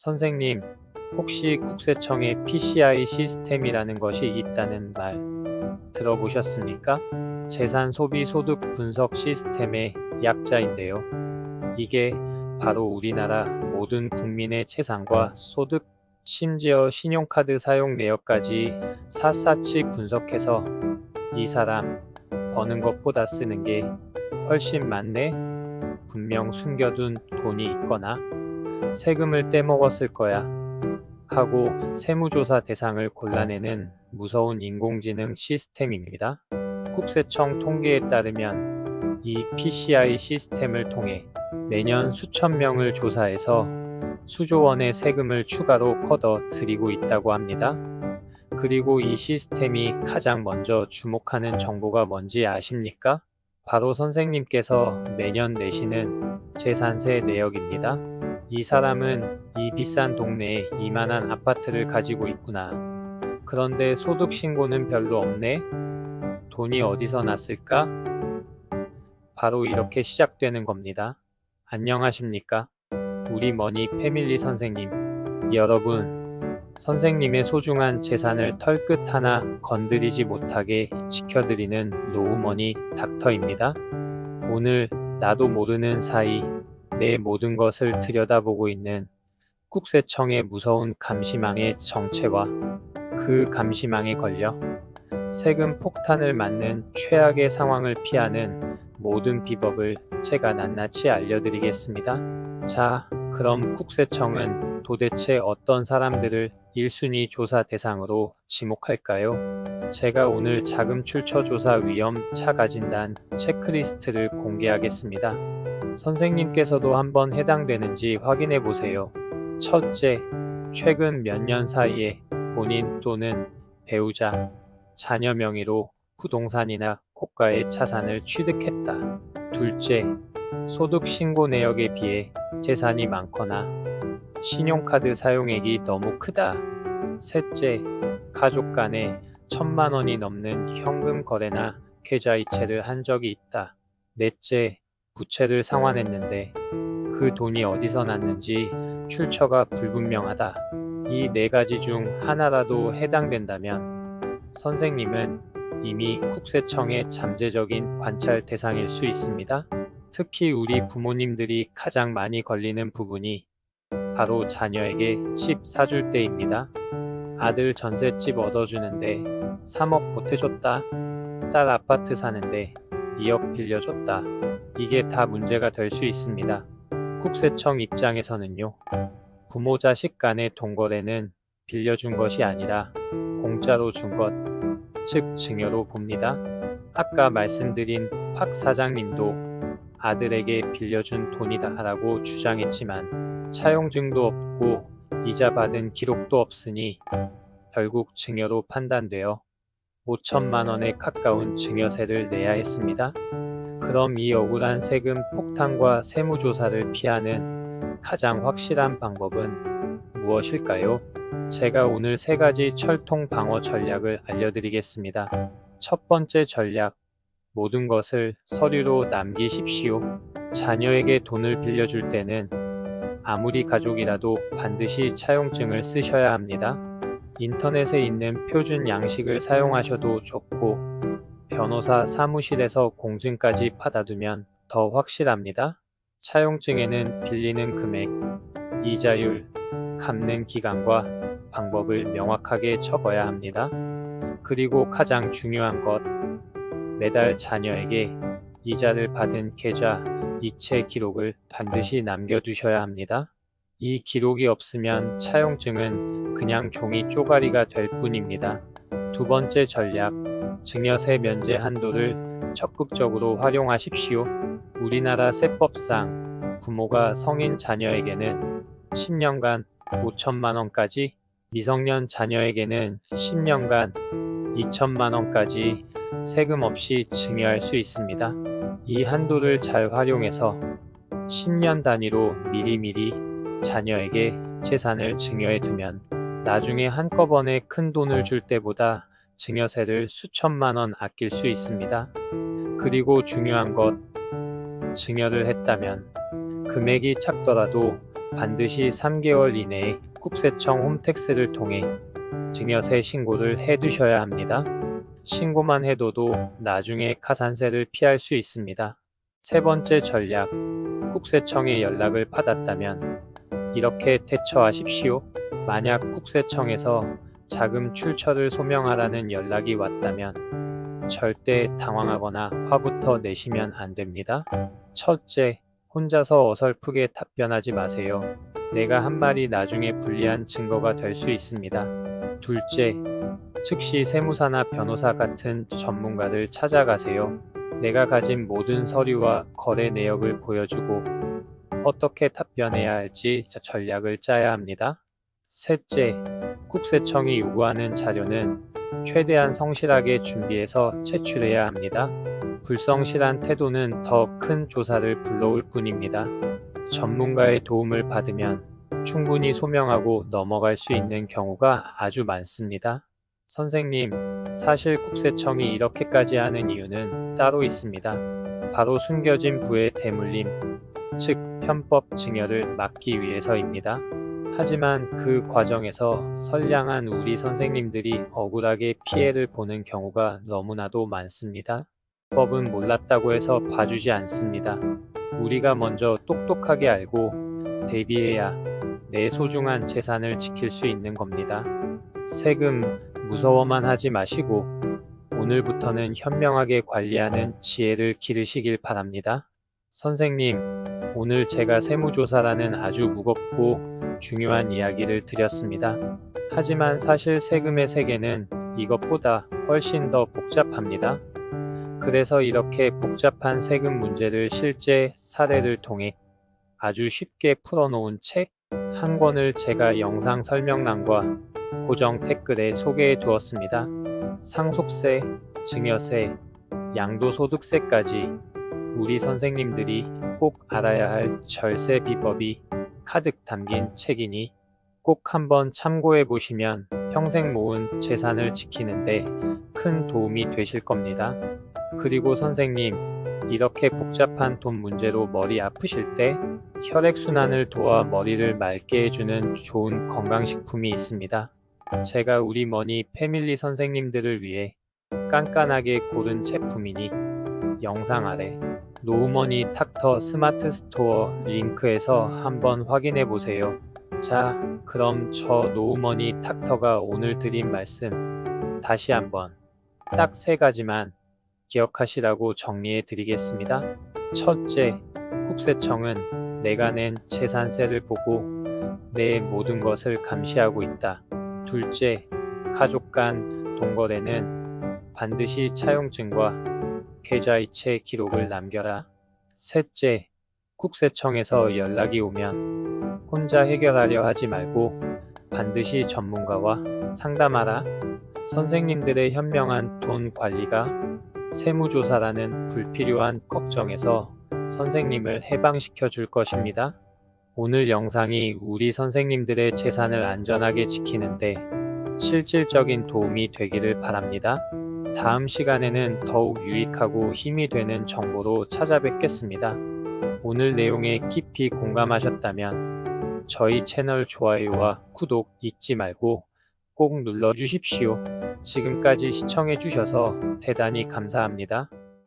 선생님, 혹시 국세청에 PCI 시스템이라는 것이 있다는 말 들어보셨습니까? 재산 소비 소득 분석 시스템의 약자인데요. 이게 바로 우리나라 모든 국민의 재산과 소득, 심지어 신용카드 사용 내역까지 샅샅이 분석해서 이 사람 버는 것보다 쓰는 게 훨씬 많네? 분명 숨겨둔 돈이 있거나 세금을 떼먹었을 거야 하고 세무조사 대상을 골라내는 무서운 인공지능 시스템입니다. 국세청 통계에 따르면 이 PCI 시스템을 통해 매년 수천 명을 조사해서 수조 원의 세금을 추가로 걷어들이고 있다고 합니다. 그리고 이 시스템이 가장 먼저 주목하는 정보가 뭔지 아십니까? 바로 선생님께서 매년 내시는 재산세 내역입니다. 이 사람은 이 비싼 동네에 이만한 아파트를 가지고 있구나. 그런데 소득 신고는 별로 없네? 돈이 어디서 났을까? 바로 이렇게 시작되는 겁니다. 안녕하십니까? 우리 머니 패밀리 선생님. 여러분, 선생님의 소중한 재산을 털끝 하나 건드리지 못하게 지켜드리는 노후머니 닥터입니다. 오늘 나도 모르는 사이 내 모든 것을 들여다보고 있는 국세청의 무서운 감시망의 정체와 그 감시망에 걸려 세금 폭탄을 맞는 최악의 상황을 피하는 모든 비법을 제가 낱낱이 알려드리겠습니다. 자, 그럼 국세청은 도대체 어떤 사람들을 1순위 조사 대상으로 지목할까요? 제가 오늘 자금 출처 조사 위험 차가진단 체크리스트를 공개하겠습니다. 선생님께서도 한번 해당되는지 확인해 보세요. 첫째, 최근 몇 년 사이에 본인 또는 배우자, 자녀 명의로 부동산이나 고가의 자산을 취득했다. 둘째, 소득 신고 내역에 비해 재산이 많거나 신용카드 사용액이 너무 크다. 셋째, 가족 간에 1,000만 원이 넘는 현금 거래나 계좌이체를 한 적이 있다. 넷째, 부채를 상환했는데 그 돈이 어디서 났는지 출처가 불분명하다. 이 네 가지 중 하나라도 해당된다면 선생님은 이미 국세청의 잠재적인 관찰 대상일 수 있습니다. 특히 우리 부모님들이 가장 많이 걸리는 부분이 바로 자녀에게 집 사줄 때입니다. 아들 전셋집 얻어주는데 3억 보태줬다. 딸 아파트 사는데 2억 빌려줬다. 이게 다 문제가 될 수 있습니다. 국세청 입장에서는요. 부모 자식 간의 돈거래는 빌려준 것이 아니라 공짜로 준 것, 즉 증여로 봅니다. 아까 말씀드린 박 사장님도 아들에게 빌려준 돈이다라고 주장했지만 차용증도 없고 이자 받은 기록도 없으니 결국 증여로 판단되어 5천만 원에 가까운 증여세를 내야 했습니다. 그럼 이 억울한 세금 폭탄과 세무조사를 피하는 가장 확실한 방법은 무엇일까요? 제가 오늘 세 가지 철통 방어 전략을 알려드리겠습니다. 첫 번째 전략, 모든 것을 서류로 남기십시오. 자녀에게 돈을 빌려줄 때는 아무리 가족이라도 반드시 차용증을 쓰셔야 합니다. 인터넷에 있는 표준 양식을 사용하셔도 좋고 변호사 사무실에서 공증까지 받아두면 더 확실합니다. 차용증에는 빌리는 금액, 이자율, 갚는 기간과 방법을 명확하게 적어야 합니다. 그리고 가장 중요한 것, 매달 자녀에게 이자를 받은 계좌, 이체 기록을 반드시 남겨두셔야 합니다. 이 기록이 없으면 차용증은 그냥 종이 쪼가리가 될 뿐입니다. 두 번째 전략, 증여세 면제 한도를 적극적으로 활용하십시오. 우리나라 세법상 부모가 성인 자녀에게는 10년간 5천만 원까지, 미성년 자녀에게는 10년간 2천만 원까지 세금 없이 증여할 수 있습니다. 이 한도를 잘 활용해서 10년 단위로 미리미리 자녀에게 재산을 증여해 두면 나중에 한꺼번에 큰 돈을 줄 때보다 증여세를 수천만 원 아낄 수 있습니다. 그리고 중요한 것, 증여를 했다면 금액이 작더라도 반드시 3개월 이내에 국세청 홈택스를 통해 증여세 신고를 해두셔야 합니다. 신고만 해둬도 나중에 가산세를 피할 수 있습니다. 세 번째 전략, 국세청에 연락을 받았다면 이렇게 대처하십시오. 만약 국세청에서 자금 출처를 소명하라는 연락이 왔다면 절대 당황하거나 화부터 내시면 안 됩니다. 첫째, 혼자서 어설프게 답변하지 마세요. 내가 한 말이 나중에 불리한 증거가 될 수 있습니다. 둘째, 즉시 세무사나 변호사 같은 전문가를 찾아가세요. 내가 가진 모든 서류와 거래 내역을 보여주고 어떻게 답변해야 할지 전략을 짜야 합니다. 셋째, 국세청이 요구하는 자료는 최대한 성실하게 준비해서 제출해야 합니다. 불성실한 태도는 더 큰 조사를 불러올 뿐입니다. 전문가의 도움을 받으면 충분히 소명하고 넘어갈 수 있는 경우가 아주 많습니다. 선생님, 사실 국세청이 이렇게까지 하는 이유는 따로 있습니다. 바로 숨겨진 부의 대물림, 즉 편법 증여를 막기 위해서입니다. 하지만 그 과정에서 선량한 우리 선생님들이 억울하게 피해를 보는 경우가 너무나도 많습니다. 법은 몰랐다고 해서 봐주지 않습니다. 우리가 먼저 똑똑하게 알고 대비해야 내 소중한 재산을 지킬 수 있는 겁니다. 세금 무서워만 하지 마시고 오늘부터는 현명하게 관리하는 지혜를 기르시길 바랍니다. 선생님, 오늘 제가 세무조사라는 아주 무겁고 중요한 이야기를 드렸습니다. 하지만 사실 세금의 세계는 이것보다 훨씬 더 복잡합니다. 그래서 이렇게 복잡한 세금 문제를 실제 사례를 통해 아주 쉽게 풀어놓은 책 한 권을 제가 영상 설명란과 고정 댓글에 소개해 두었습니다. 상속세, 증여세, 양도소득세까지 우리 선생님들이 꼭 알아야 할 절세 비법이 가득 담긴 책이니 꼭 한번 참고해 보시면 평생 모은 재산을 지키는데 큰 도움이 되실 겁니다. 그리고 선생님, 이렇게 복잡한 돈 문제로 머리 아프실 때 혈액순환을 도와 머리를 맑게 해주는 좋은 건강식품이 있습니다. 제가 우리 머니 패밀리 선생님들을 위해 깐깐하게 고른 제품이니 영상 아래 노후머니 닥터 스마트 스토어 링크에서 한번 확인해 보세요. 자, 그럼 저 노후머니 닥터가 오늘 드린 말씀 다시 한번 딱 3가지만 기억하시라고 정리해 드리겠습니다. 첫째, 국세청은 내가 낸 재산세를 보고 내 모든 것을 감시하고 있다. 둘째, 가족 간 동거래는 반드시 차용증과 계좌이체 기록을 남겨라. 셋째, 국세청에서 연락이 오면 혼자 해결하려 하지 말고 반드시 전문가와 상담하라. 선생님들의 현명한 돈 관리가 세무조사라는 불필요한 걱정에서 선생님을 해방시켜 줄 것입니다. 오늘 영상이 우리 선생님들의 재산을 안전하게 지키는데 실질적인 도움이 되기를 바랍니다. 다음 시간에는 더욱 유익하고 힘이 되는 정보로 찾아뵙겠습니다. 오늘 내용에 깊이 공감하셨다면 저희 채널 좋아요와 구독 잊지 말고 꼭 눌러주십시오. 지금까지 시청해주셔서 대단히 감사합니다.